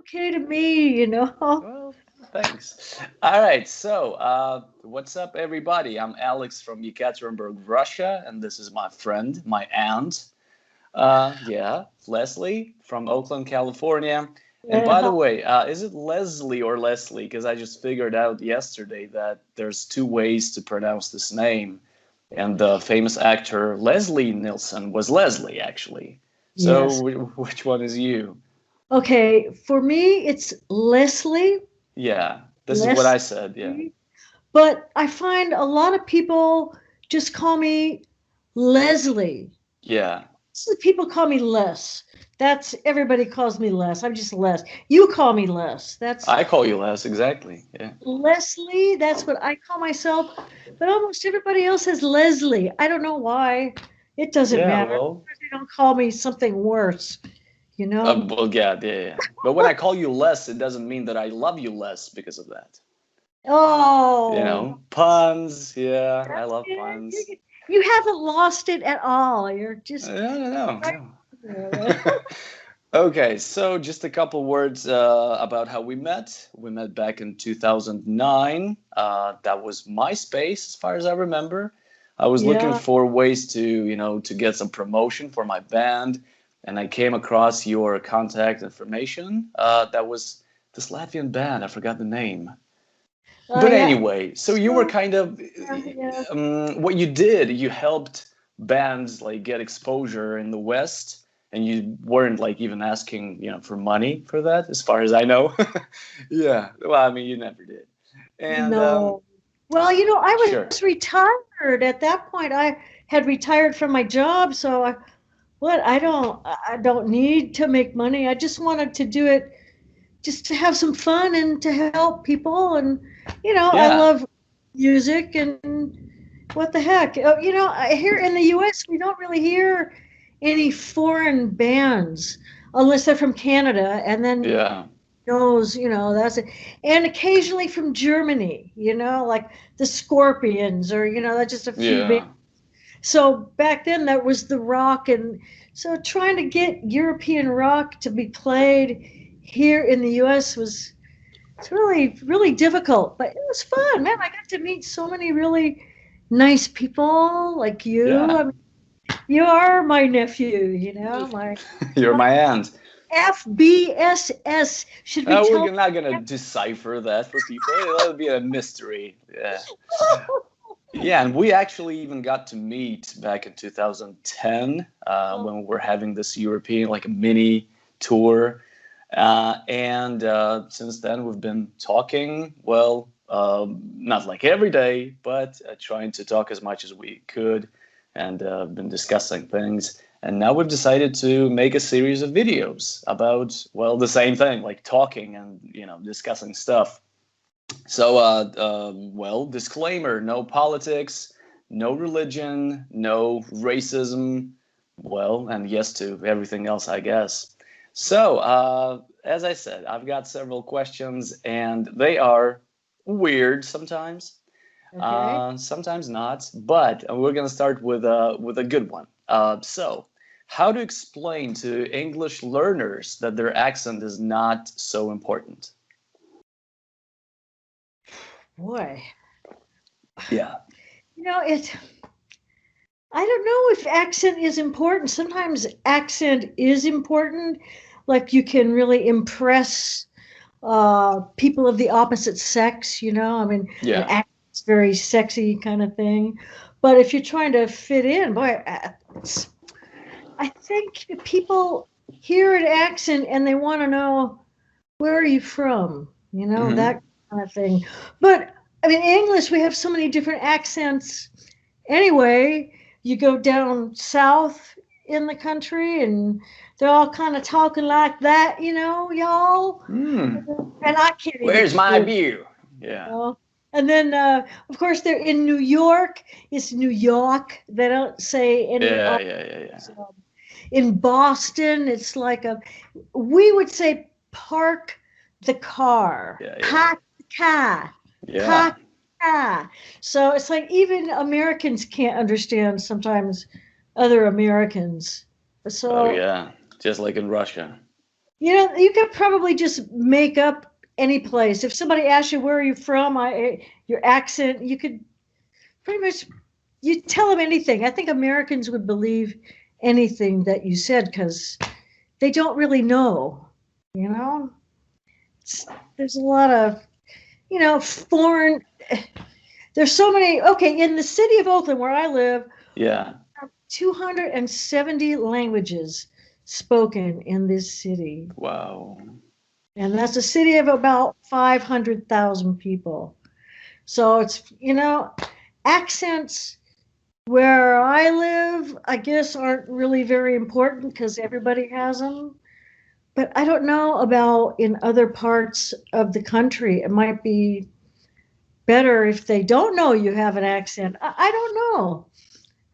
okay to me, you know. Well, thanks. All right, so what's up, everybody? I'm Alex from Yekaterinburg, Russia, and this is my friend, my aunt. Yeah, Leslie from Oakland, California. And by the Yeah. way, is it Leslie or Leslie? Because I just figured out yesterday that there's two ways to pronounce this name. And the famous actor Leslie Nielsen was Leslie, actually. So Yes. which one is you? Okay, for me, it's Leslie. Yeah, this is what I said. Yeah. Leslie. But I find a lot of people just call me Leslie. Yeah. So people call me Les. That's everybody calls me Les. I'm just Les. You call me Les. That's I call you Les, exactly. Yeah. Leslie. That's what I call myself. But almost everybody else has Leslie. I don't know why. It doesn't Yeah, matter. well, They don't call me something worse, you know? well, yeah, yeah, yeah. But when I call you Les, it doesn't mean that I love you less because of that. You Oh, know, puns. Yeah, I love yeah, puns. you haven't lost it at all. You're just No, no, no, right no. there. Okay, so just a couple words about how we met. We met back in 2009. That was MySpace, as far as I remember. I was looking Yeah. for ways to, to get some promotion for my band, and I came across your contact information. That was this Latvian band. I forgot the name. Oh, But yeah. anyway, so you were So, kind of yeah. what you did. You helped bands like get exposure in the West, and you weren't like even asking, for money for that, as far as I know. Yeah, well, I mean, you never did. And No. Well, I sure, was retired at that point. I had retired from my job, so I don't need to make money. I just wanted to do it just to have some fun and to help people. And I yeah, love music, and what the heck. Here in the US we don't really hear any foreign bands unless they're from Canada, and then yeah, knows, that's it. And occasionally from Germany, like the Scorpions, or that's just a few bands. yeah. So back then that was the rock, and so trying to get European rock to be played here in the US was it's really really difficult, but it was fun, man. I got to meet so many really nice people like you. Yeah, I mean, you are my nephew, my you're my aunt. FBSS. Should we We're tell not gonna decipher that for people. That'll be a mystery. Yeah. Yeah, and we actually even got to meet back in 2010 them? when we were having this European, like a mini tour. And since then, we've been talking, well, not like every day, but trying to talk as much as we could and been discussing things. And now we've decided to make a series of videos about, well, the same thing, like talking and, discussing stuff. So, well, disclaimer, no politics, no religion, no racism, well, and yes to everything else, I guess. So, as I said, I've got several questions, and they are weird sometimes, Okay. sometimes not, but we're going to start with a good one. So, how to explain to English learners that their accent is not so important? Boy, Yeah. it. I don't know if accent is important. Sometimes accent is important. Like you can really impress people of the opposite sex. I mean, an Yeah. accent's very sexy kind of thing. But if you're trying to fit in, boy, I think people hear an accent and they want to know, where are you from? Hmm. That kind of thing. But I mean, English, we have so many different accents anyway. You go down south in the country and they're all kind of talking like that, y'all. Hmm. And I can't even Where's my do, beer? you Yeah. know. And then, of course, they're in New York. It's New York. They don't say any Yeah, R's. yeah, yeah, yeah. In Boston, it's like we would say park the car, Yeah, yeah. park the car, Yeah. park the car. So it's like even Americans can't understand sometimes other Americans. Oh So yeah. Just like in Russia. You know, you could probably just make up any place. If somebody asks you where are you from, your accent, you could pretty much you tell them anything. I think Americans would believe anything that you said because they don't really know. You know, there's a lot of foreign. There's so many. Okay, in the city of Oakland where I live, Yeah. 270 languages spoken in this city. Wow. And that's a city of about 500,000 people. So it's, accents where I live, I guess, aren't really very important because everybody has them. But I don't know about in other parts of the country. It might be better if they don't know you have an accent. I don't know.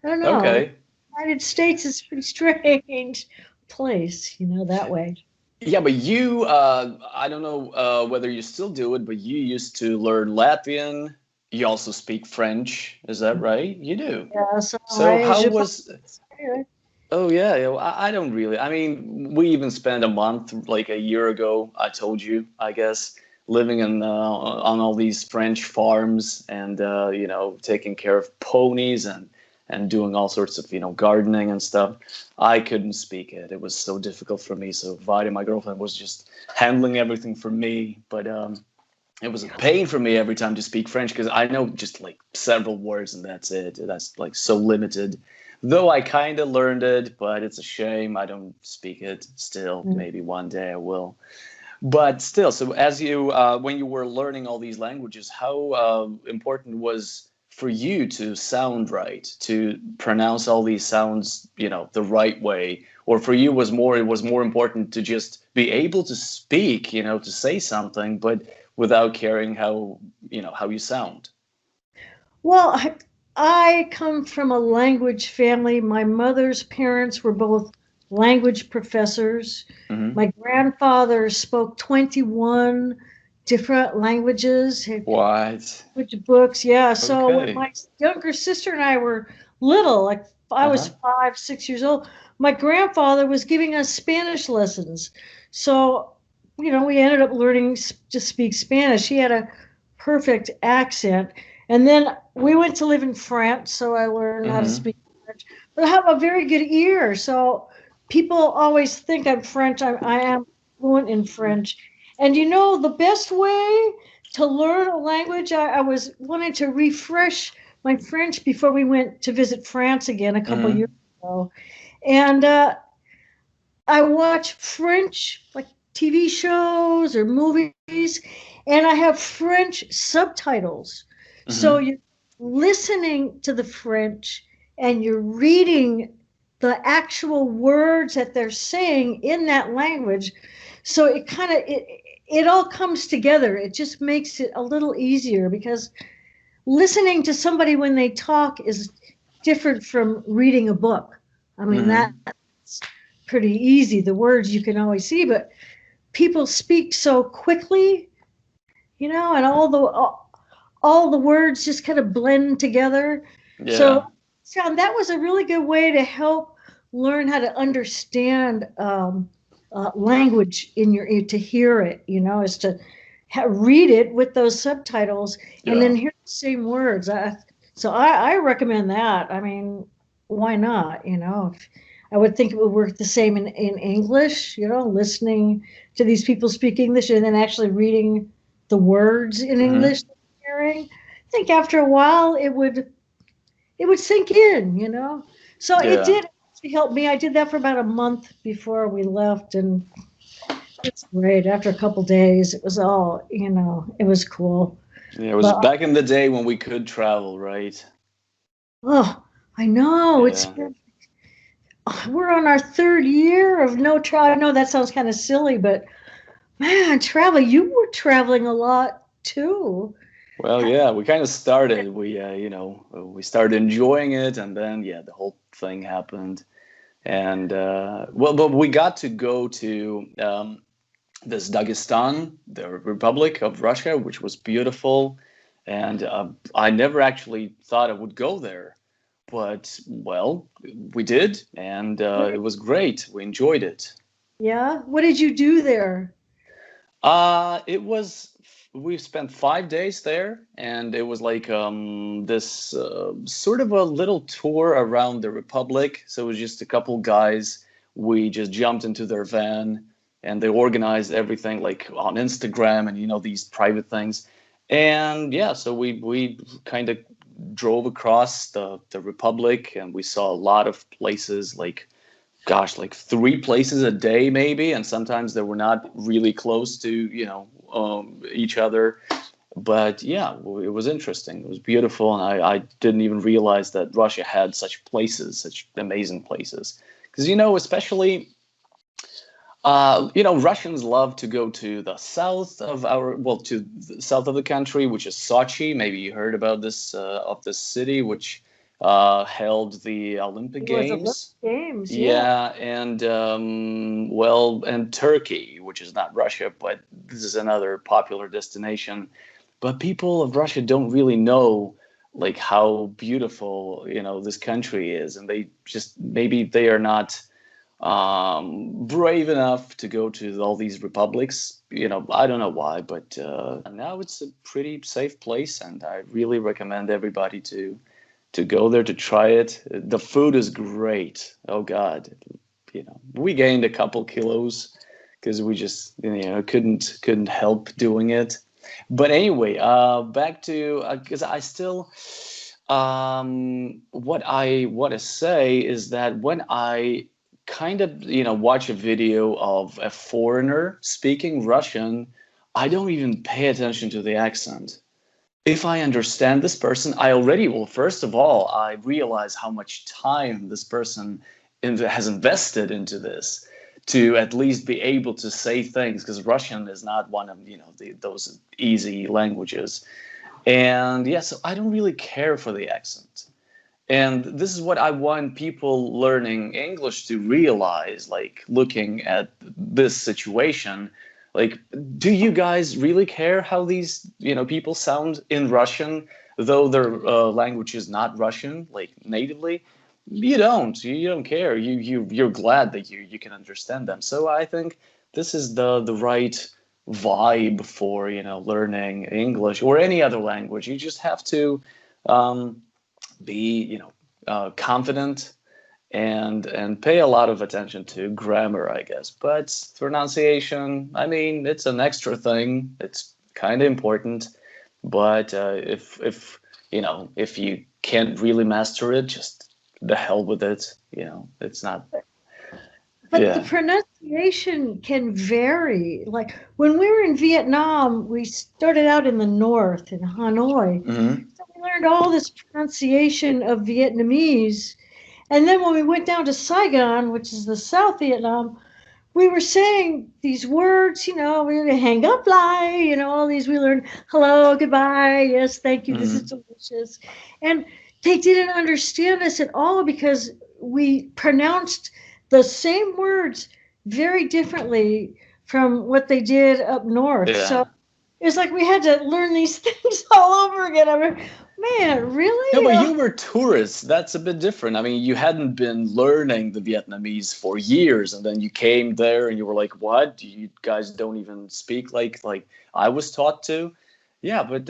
I don't know. The Okay. United States is a pretty strange place, that way. Yeah, but you, I don't know whether you still do it, but you used to learn Latvian. You also speak French. Is that right? You do. Yeah, so So how je was, parle. oh yeah, yeah, well, I don't really. I mean, we even spent a month, like a year ago, I told you, I guess, living on all these French farms and taking care of ponies and doing all sorts of gardening and stuff. I couldn't speak it. It was so difficult for me. So Vadi, my girlfriend, was just handling everything for me. But it was a pain for me every time to speak French because I know just like several words and that's it. That's like so limited. Though I kind of learned it, but it's a shame I don't speak it still. Mm. Maybe one day I will. But still, so as you, when you were learning all these languages, how important was for you to sound right, to pronounce all these sounds, the right way, or for you it was more important to just be able to speak, to say something, but without caring how you sound. Well, I come from a language family. My mother's parents were both language professors. Hmm. My grandfather spoke 21 different languages, had What? language books. Yeah. So when Okay. my younger sister and I were little, like I was Uh-huh. 5, 6 years old, my grandfather was giving us Spanish lessons. So, we ended up learning to speak Spanish. He had a perfect accent. And then we went to live in France, so I learned how to Hmm. speak French. But I have a very good ear, so people always think I'm French. I am fluent in French. And the best way to learn a language, I was wanting to refresh my French before we went to visit France again a couple years Hmm. ago. And I watch French, like TV shows or movies, and I have French subtitles. So Hmm. you're listening to the French and you're reading the actual words that they're saying in that language. So it all comes together. It just makes it a little easier because listening to somebody when they talk is different from reading a book. I mean, Hmm. that's pretty easy. The words you can always see, but people speak so quickly, and all the words just kind of blend together. So Yeah. I found that was a really good way to help learn how to understand language in your ear, to hear it, is to read it with those subtitles and Yeah. then hear the same words. So I recommend that. I mean, why not? I would think it would work the same in English, listening to these people speak English and then actually reading the words in English Hmm. that you're hearing. I think after a while it would sink in. So it Yeah. did actually help me. I did that for about a month before we left, and it's great. After a couple days, it was it was cool. Yeah, it was But back in the day when we could travel, right? oh, I know Yeah. we're on our third year of no travel. I know that sounds kind of silly, but man, travel. You were traveling a lot too. Well, yeah, we kind of started. We started enjoying it, and then yeah, the whole thing happened. And well, but we got to go to this Dagestan, the Republic of Russia, which was beautiful. And I never actually thought I would go there, but well, we did, and it was great. We enjoyed it. Yeah. What did you do there? It was we spent 5 days there, and it was like this sort of a little tour around the Republic. So it was just a couple guys. We just jumped into their van, and they organized everything like on Instagram and these private things. And yeah, so we kind of drove across the Republic, and we saw a lot of places like gosh, like three places a day maybe, and sometimes they were not really close to each other. But yeah, it was interesting. It was beautiful, and I didn't even realize that Russia had such places, such amazing places. Because especially Russians love to go to the south of to the south of the country, which is Sochi. Maybe you heard about this of this city, which held the Olympic It was Olympic Games. Games. Yeah. Yeah, and and Turkey, which is not Russia, but this is another popular destination. But people of Russia don't really know like how beautiful this country is, and they just maybe they are not brave enough to go to all these republics. I don't know why, but now it's a pretty safe place, and I really recommend everybody to go there to try it. The food is great. Oh God, we gained a couple kilos because we just couldn't help doing it. But anyway, back to because I still what I want to say is that when I kind of watch a video of a foreigner speaking Russian, I don't even pay attention to the accent. If I understand this person, I already, well, first of all, I realize how much time this person has invested into this to at least be able to say things, because Russian is not one of those easy languages. And yeah, so I don't really care for the accent. And this is what I want people learning English to realize, like looking at this situation. Like, do you guys really care how these, people sound in Russian, though their language is not Russian, like natively? You don't. You don't care. You're glad that you can understand them. So I think this is the right vibe for learning English or any other language. You just have to um, be confident and pay a lot of attention to grammar, I guess. But pronunciation, I mean, it's an extra thing. It's kind of important. But if you can't really master it, just the hell with it. It's not. But the Yeah. pronunciation can vary. Like when we were in Vietnam, we started out in the north in Hanoi. Hmm. So we learned all this pronunciation of Vietnamese. And then when we went down to Saigon, which is the South Vietnam, we were saying these words, we were hang up, lie, all these we learned hello, goodbye, yes, thank you, this is Hmm. delicious. And they didn't understand us at all because we pronounced the same words very differently from what they did up north. So Yeah. it's like we had to learn these things all over again. I mean, man, No, really? but you were tourists. That's a bit different. I mean, you hadn't been learning the Vietnamese for years, and then you came there and you were like, "What? You guys don't even speak like I was taught to." Yeah, but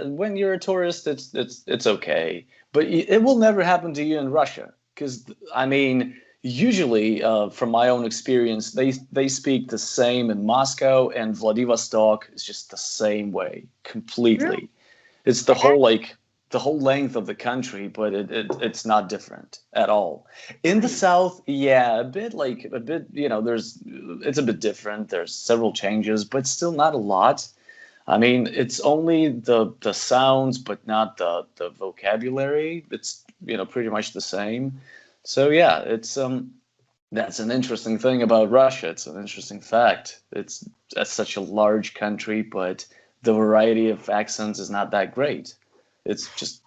when you're a tourist, it's okay. But it will never happen to you in Russia, because I mean, usually, from my own experience, they speak the same in Moscow and Vladivostok. It's just the same way, Really? completely. It's the whole length of the country, but it's not different at all. In the south, yeah, a bit, it's a bit different. There's several changes, but still not a lot. I mean, it's only the sounds, but not the vocabulary. It's pretty much the same. So yeah, it's that's an interesting thing about Russia. It's an interesting fact. That's such a large country, but the variety of accents is not that great. It's just,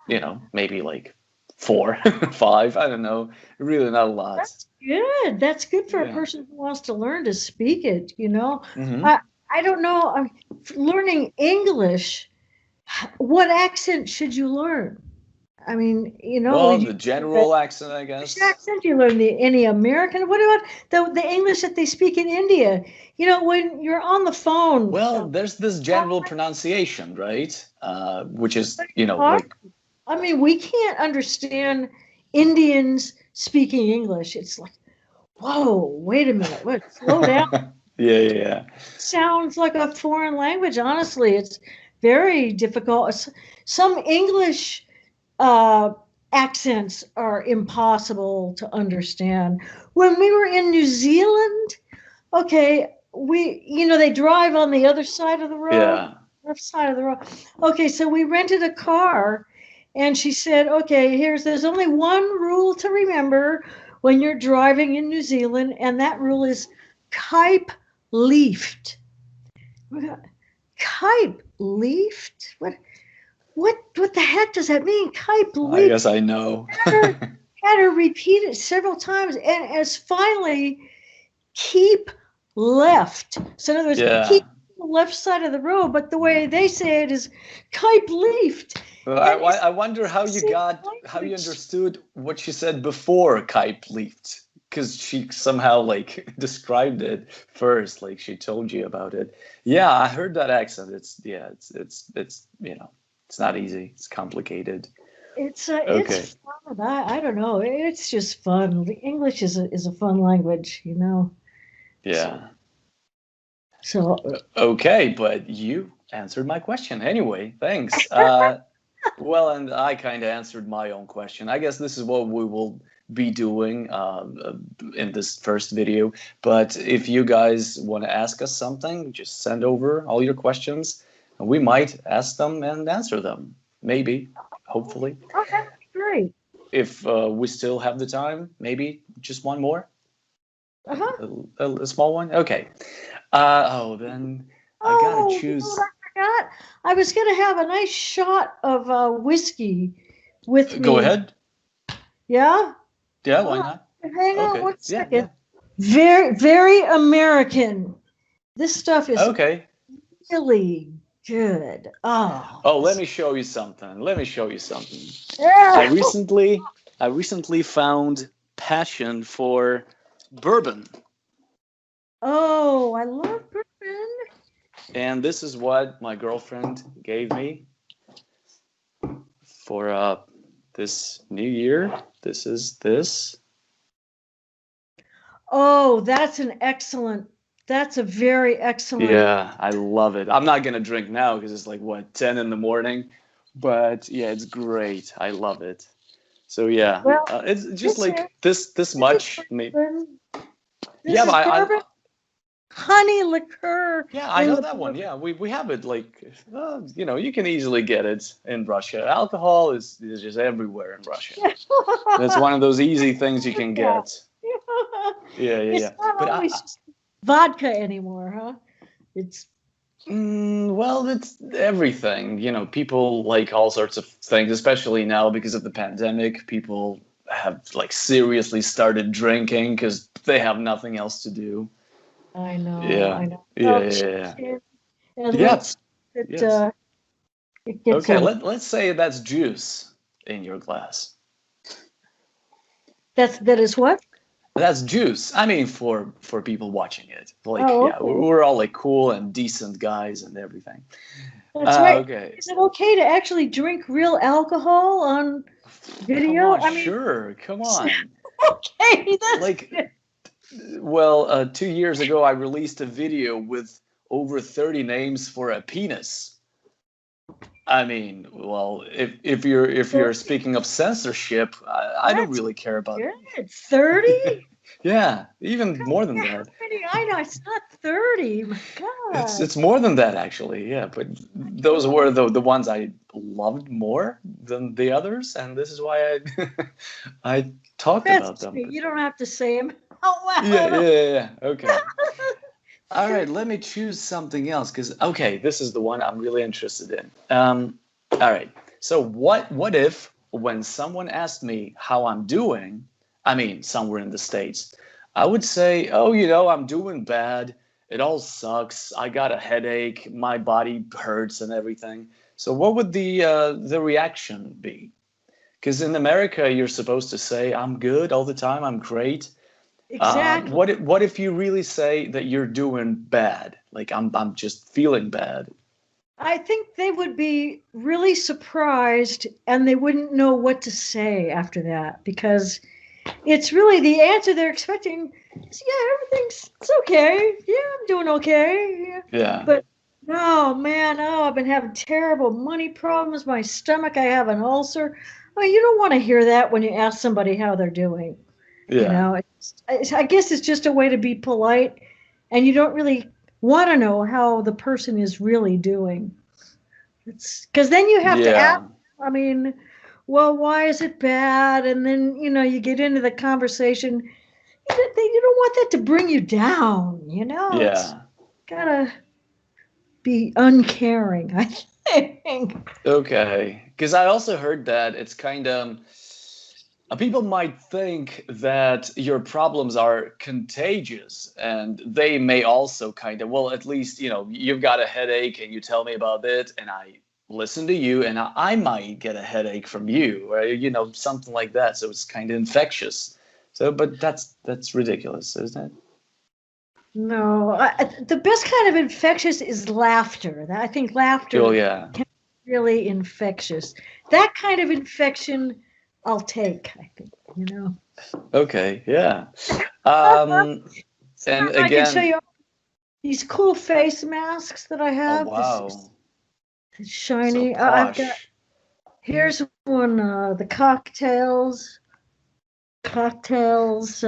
maybe like four, five, I don't know. Really not a lot. That's good. That's good for a Yeah. person who wants to learn to speak it. Hmm. I I don't know. Learning English, what accent should you learn? I mean, Well, you the learn the general accent, I English guess. accent, you learn any American. What about the English that they speak in India? When you're on the phone, Well, there's this general pronunciation, right? Which is, it's hard. like, I mean, we can't understand Indians speaking English. It's like, whoa, wait a minute, what? Slow down. yeah, yeah, yeah. Sounds like a foreign language. Honestly, it's very difficult. Some English uh, accents are impossible to understand. When we were in New Zealand, okay, they drive on the other side of the road, Yeah. left side of the road. Okay, so we rented a car, and she said, okay, there's only one rule to remember when you're driving in New Zealand, and that rule is Kype leafed. Kype leafed? What the heck does that mean? Kype I leafed. guess I know. Had her repeat it several times, and as finally keep left. So in other words, Yeah. keep the left side of the road, but the way they say it is Kype leafed. Well, And I wonder how you language. understood what she said before Kype leaked, because she somehow like described it first, like she told you about it. Yeah, I heard that accent. It's it's not easy. It's complicated. Okay. It's fun. I don't know. It's just fun. The English is a fun language. So Yeah. so Okay, but you answered my question anyway. Thanks. Well, and I kind of answered my own question. I guess this is what we will be doing in this first video. But if you guys want to ask us something, just send over all your questions, and we might ask them and answer them. Maybe, hopefully. that'd be great. If we still have the time, maybe just one more, Uh-huh. a small one. Okay. Then I gotta Oh, you know what choose. I forgot? I was going to have a nice shot of whiskey with Go me. ahead. Yeah? Yeah, why Oh, not? hang on Okay. one Yeah, yeah. second. Very, very American. This stuff is Okay. really good. Oh, Oh, let me show you something. Let me show you something. I yeah. recently I recently found passion for bourbon. Oh, I love bourbon. And this is what my girlfriend gave me for this new year. This is this. Oh, that's a very excellent. Yeah, I love it. I'm not gonna drink now because it's like what, 10 in the morning. But yeah, it's great. I love it. So yeah, Well, it's just this is like this this is much. bourbon. Yeah, This but is I bourbon honey liqueur yeah, I in know the that one. bourbon. Yeah, we have it like you can easily get it in Russia. Alcohol is just everywhere in Russia. That's one of those easy things you can Yeah. get. Yeah, yeah, It's yeah. not But always just vodka anymore, huh? It's well, it's everything. People like all sorts of things, especially now because of the pandemic. People have like seriously started drinking because they have nothing else to do. I know, Yeah, I know. yeah, Well, yeah, cheers, yeah. kid, and Yep. Yes. it gets Okay. a Let's say that's juice in your glass. that is what? That's juice. I mean, for people watching it, like, Oh, yeah, okay. we're all like cool and decent guys and everything. That's right. Okay. Is it okay to actually drink real alcohol on Come video? on, I mean, sure. Come on. okay, that's Like, good. well, 2 years ago, I released a video with over 30 names for a penis. I mean, well, if you're speaking of censorship, I don't That's really care about. good. 30? Yeah, even more than Yeah, how that. many? I know it's not 30. My It's God. it's more than that actually. Yeah, but those were the ones I loved more than the others, and this is why I I talked about That's them. me. But You don't have to say them out yeah, loud. yeah, yeah, yeah. Okay. All right, let me choose something else because okay, this is the one I'm really interested in. All right. So what if when someone asked me how I'm doing, I mean somewhere in the States, I would say, oh, I'm doing bad. It all sucks. I got a headache. My body hurts and everything. So what would the reaction be? Because in America, you're supposed to say, I'm good all the time, I'm great. Exactly. What if you really say that you're doing bad? Like, I'm just feeling bad. I think they would be really surprised and they wouldn't know what to say after that because it's really the answer they're expecting is, yeah, it's okay. Yeah, I'm doing okay. Yeah. Yeah. But no, man, oh, I've been having terrible money problems. My stomach, I have an ulcer. I mean, you don't want to hear that when you ask somebody how they're doing. You Yeah. know, I guess it's just a way to be polite, and you don't really want to know how the person is really doing. It's because then you have to ask. Yeah. I mean, well, why is it bad? And then you get into the conversation. You don't want that to bring you down. It's Yeah. gotta be uncaring, I think. Okay. Because I also heard that it's kind of people might think that your problems are contagious, and they may also kind of, well, at least, you've got a headache and you tell me about it, and I listen to you, and I might get a headache from you, or, something like that. So it's kind of infectious. So, but that's ridiculous, isn't it? No, the best kind of infectious is laughter. I think Oh, laughter yeah. can be really infectious. That kind of infection, I'll take. I think. Okay, yeah. Um, and I can show again, you these cool face masks that I oh, have. This wow. is So shiny. I've got posh. here's one. The cocktails. Cocktails.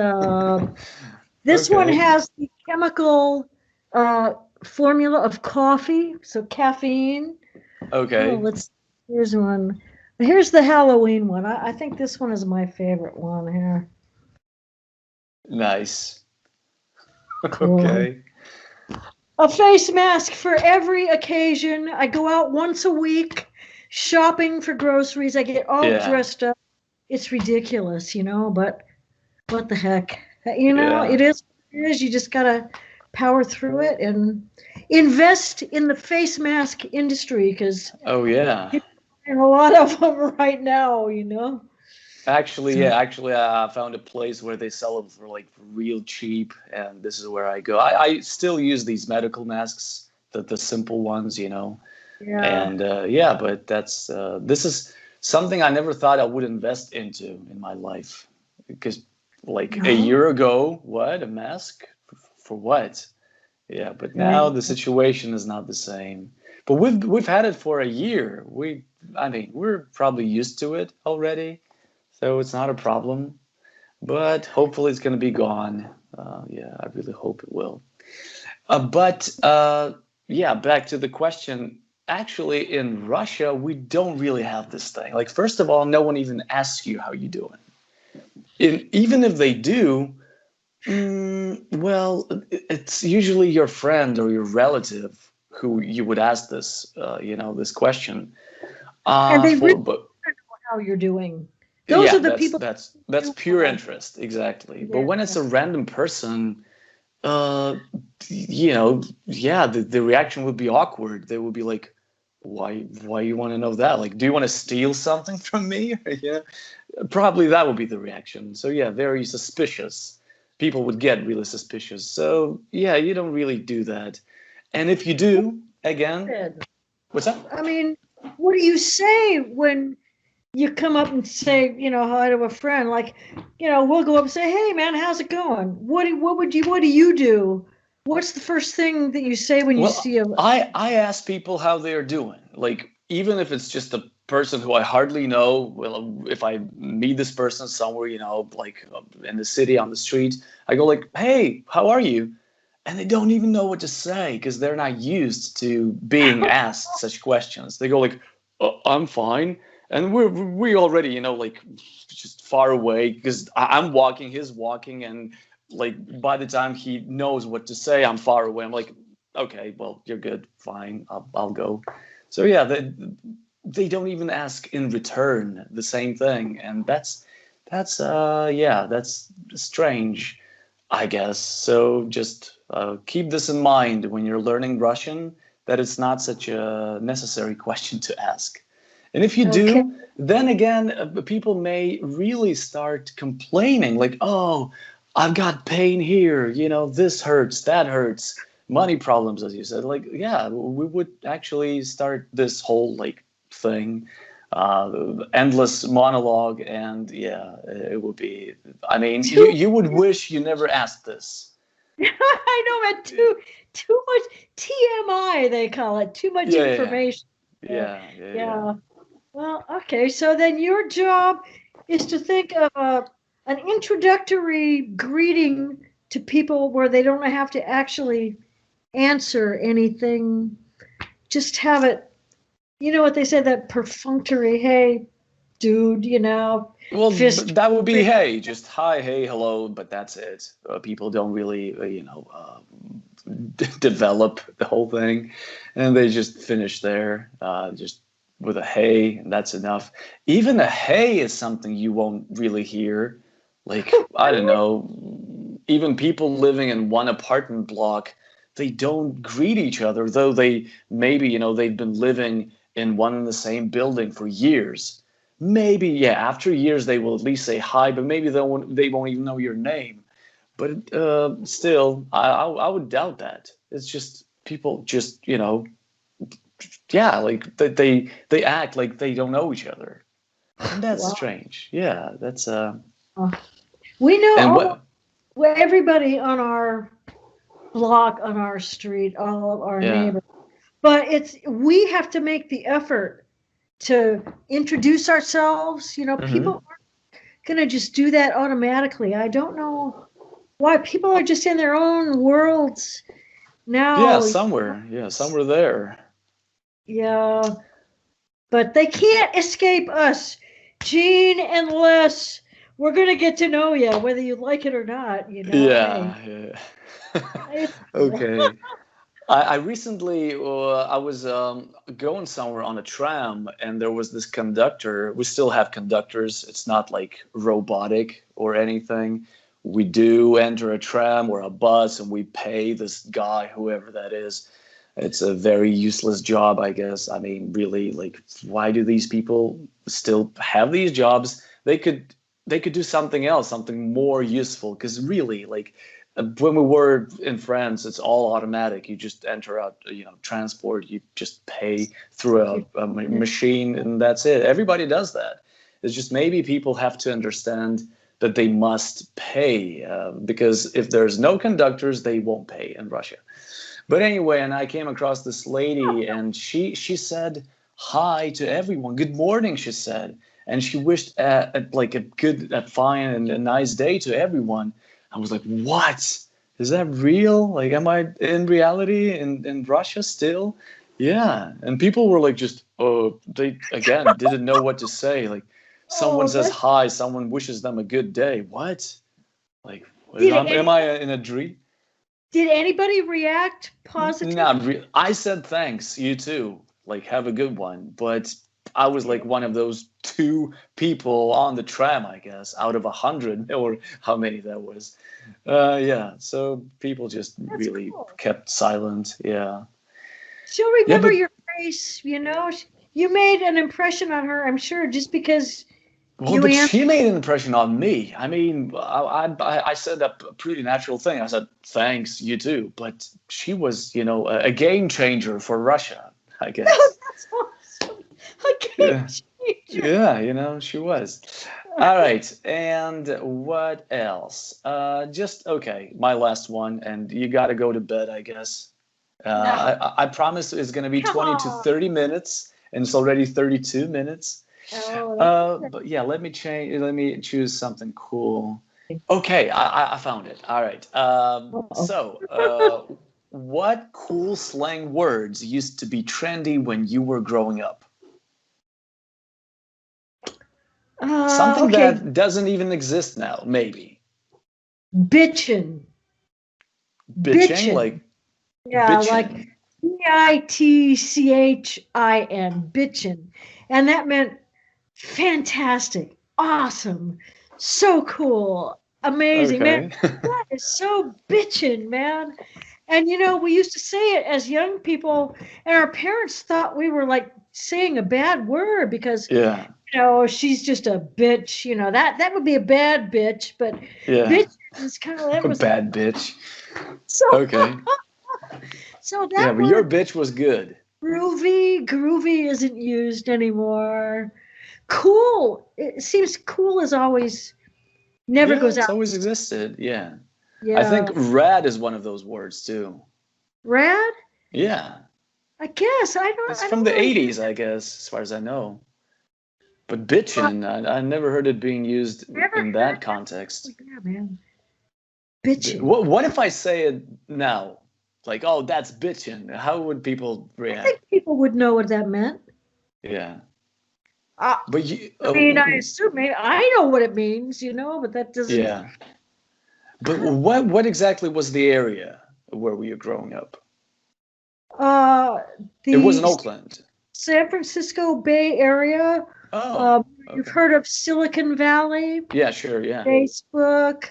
This one Okay. has the chemical formula of coffee, so caffeine. Oh, Okay. here's one. Here's the Halloween one. I think this one is my favorite one here. Nice. Cool. Okay. A face mask for every occasion. I go out once a week shopping for groceries. I get all Yeah. dressed up. It's ridiculous, but what the heck? Yeah. It is what it is. You just gotta power through it and invest in the face mask industry because Oh, yeah. a lot of them right now. Actually, So yeah. Actually, I found a place where they sell them for like real cheap, and this is where I go. I still use these medical masks, the simple ones. yeah, And yeah, but this is something I never thought I would invest into in my life. Because like a no, year ago, what? A mask? For what? Yeah, but now right. the situation is not the same. But we've had it for a year. I mean, we're probably used to it already, so it's not a problem. But hopefully it's going to be gone. Yeah, I really hope it will. But yeah, back to the question. Actually, in Russia, we don't really have this thing. Like, first of all, no one even asks you how you doing. Even if they do, well, it's usually your friend or your relative who you would ask this question. And they really But know how you're doing. Those yeah, are the that's people that's who that's do pure know. interest, exactly. But Yeah. when it's a random person, uh, yeah, the reaction would be awkward. They would be like, why you want to know that? Like, do you want to steal something from me? Yeah, probably that would be the reaction. So yeah, very suspicious. People would get really suspicious. So yeah, you don't really do that. And if you do, again, what's that? I mean, what do you say when you come up and say, hi to a friend? Like, we'll go up and say, hey, man, how's it going? What do you do? What's the first thing that you say when you Well, see a? I ask people how they are doing. Like, even if it's just a person who I hardly know, well, if I meet this person somewhere, like in the city on the street, I go like, "Hey, how are you?" And they don't even know what to say because they're not used to being asked such questions. They go like, "I'm fine," and we already, like just far away because I'm walking, he's walking, and like by the time he knows what to say, I'm far away. I'm like, okay, well, you're good, fine, I'll go. So yeah, they don't even ask in return the same thing, and that's strange, I guess. So just keep this in mind when you're learning Russian, that it's not such a necessary question to ask. And if you Okay. do, then again, people may really start complaining like, oh, I've got pain here, this hurts, that hurts, money problems, as you said. Like, yeah, we would actually start this whole like thing, endless monologue, and yeah, it would be, I mean, you would wish you never asked this. I know, man. Too much TMI, they call it. Too much Yeah, yeah, information. yeah, yeah, yeah, yeah. Yeah. Well, okay. So then your job is to think of an introductory greeting to people where they don't have to actually answer anything. Just have it, you know what they say, that perfunctory, hey, dude, Well, fist. that would be, hey, just hi, hey, hello, but that's it. People don't really, develop the whole thing, and they just finish there, just with a hey, and that's enough. Even a hey is something you won't really hear. Like, I don't know, even people living in one apartment block, they don't greet each other, though they maybe, they've been living in one and the same building for years. Maybe, yeah, after years they will at least say hi, but maybe they won't even know your name. But still, I would doubt that. It's just people just, yeah, like they act like they don't know each other. And that's Wow. strange. Yeah, that's We know and almost what everybody on our block, on our street, all of our yeah. neighbors. But we have to make the effort to introduce ourselves. People Hmm. aren't going to just do that automatically. I don't know why people are just in their own worlds Yeah, now. somewhere there. Yeah, but they can't escape us, Gene, unless we're going to get to know you, whether you like it or not. Hey, Yeah, yeah. it's cool. Okay. I recently I was going somewhere on a tram, and there was this conductor. We still have conductors. It's not like robotic or anything. We do enter a tram or a bus, and we pay this guy, whoever that is. It's a very useless job, I guess. I mean, really, like, why do these people still have these jobs? They could do something else, something more useful. Because really, like, when we were in France, it's all automatic. You just enter out, transport. You just pay through a machine, and that's it. Everybody does that. It's just maybe people have to understand that they must pay, because if there's no conductors, they won't pay in Russia. But anyway, and I came across this lady, and she said hi to everyone. Good morning, she said, and she wished like a good, a fine, and a nice day to everyone. I was like, what? Is that real? Like, am I in reality in Russia still? Yeah, and people were like, just they again didn't know what to say. Like, someone Oh, says hi, someone wishes them a good day. What? Like, did am any, I in a dream? did anybody react positively? Not really. I said thanks, you too. Like, have a good one. But I was like one of those two people on the tram, I guess, out of 100 or how many that was. Yeah. So people just That's really cool. kept silent. Yeah. She'll Yeah, remember but your face. You made an impression on her, I'm sure, just because well, you but answered. she made an impression on me. I mean, I said a pretty natural thing. I said thanks, you too. But she was, a game changer for Russia, I guess. That's awesome. A game Yeah. changer. Yeah, she was. All right, and what else? Just okay, my last one, and you got to go to bed, I guess. No, I promise it's going to be come 20 to on. 30 minutes, and it's already 32 minutes. Oh, that's But yeah, let me change. Let me choose something cool. Okay, I found it. All right. uh-oh. So, what cool slang words used to be trendy when you were growing up? Something Okay, that doesn't even exist now, maybe. bitchin'. Bitching, Bitchin'. like Yeah, like bitching. Bitchin'. Bitchin'. And that meant fantastic, awesome, so cool, amazing, man. Okay. That is so bitchin', man. And we used to say it as young people, and our parents thought we were like saying a bad word because Yeah. she's just a bitch. That would be a bad bitch, but Yeah. bitch is kind of that A was bad bitch. so. Okay. So Yeah, that but your word bitch was good. groovy isn't used anymore. Cool. It seems cool is always never Yeah, goes it's out. always existed. Yeah. I think Yeah. rad is one of those words too. Rad? Yeah. I guess. It's I from don't the really 80s, I guess, as far as I know. But bitchin', I never heard it being used never in heard that that. context. Yeah, man. Bitching. What if I say it now? Like, oh, that's bitchin'. How would people I think react? people would know what that meant. Yeah. Uh, But you, I mean, I assume I know what it means, but that doesn't. yeah. But what exactly was the area where we were growing up? Uh, It was in the Oakland. San Francisco Bay Area. Oh, You've okay. heard of Silicon Valley, Yeah, sure, yeah. Facebook,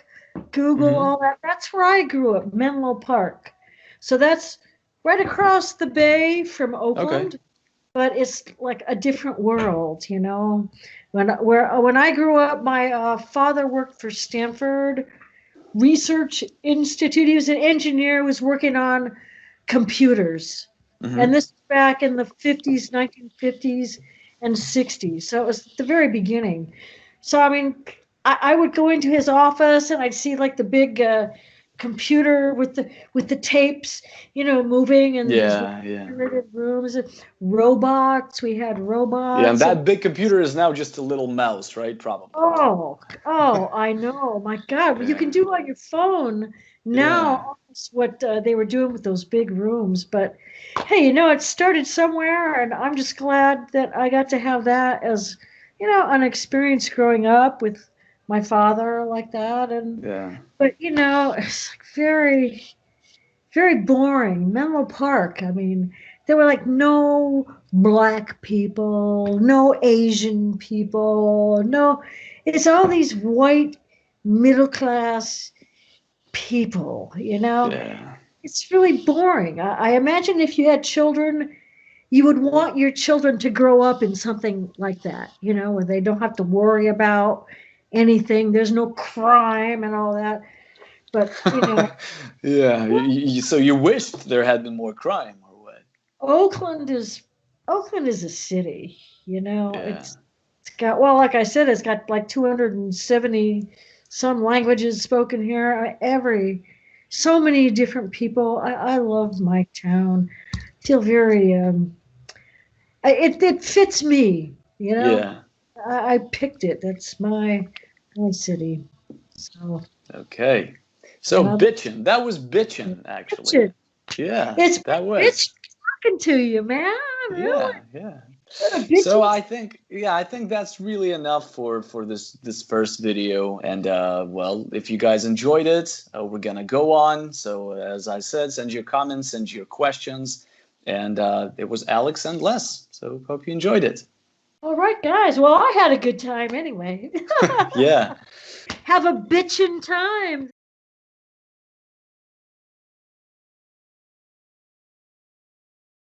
Google, Hmm. all that. That's where I grew up, Menlo Park. So that's right across the bay from Okay. Oakland, but it's like a different world. When I grew up, my father worked for Stanford Research Institute. He was an engineer, was working on computers. And Hmm. this was back in the 50s, 1950s and 60s. So it was the very beginning. So, I mean, I would go into his office and I'd see like the big computer with the tapes, moving and these Yeah, yeah. refrigerated rooms, robots. We had Yeah, and robots and that big computer is now just a little mouse, right? Probably. oh, I know. My God, what you can Yeah. do on your phone now, Yeah. almost what they were doing with those big rooms. But hey, it started somewhere, and I'm just glad that I got to have that as, an experience growing up with my father like that. Yeah. But it's like very, very boring. Menlo Park. I mean, there were like no black people, no Asian people, no. It's all these white middle class people. Yeah. It's really boring. I imagine if you had children, you would want your children to grow up in something like that. Where they don't have to worry about anything. There's no crime and all that. But Yeah. So you wished there had been more crime, or what? Oakland is Oakland is a city, Yeah. it's got, well, like I said, it's got like 270 some languages spoken here. So many different people. I love my town. Feel very it fits me, Yeah. I picked it. That's my city. So Okay. So another bitchin'. That was bitchin', actually. picture. Yeah, It's that it's was. talking to you, man. Really? Yeah, yeah. What a So bitchy. I think that's really enough for this first video. And well, if you guys enjoyed it, we're gonna go on. So as I said, send your comments, send your questions, and it was Alex and Les. So hope you enjoyed it. All right, guys. Well, I had a good time anyway. Yeah. Have a bitchin' time.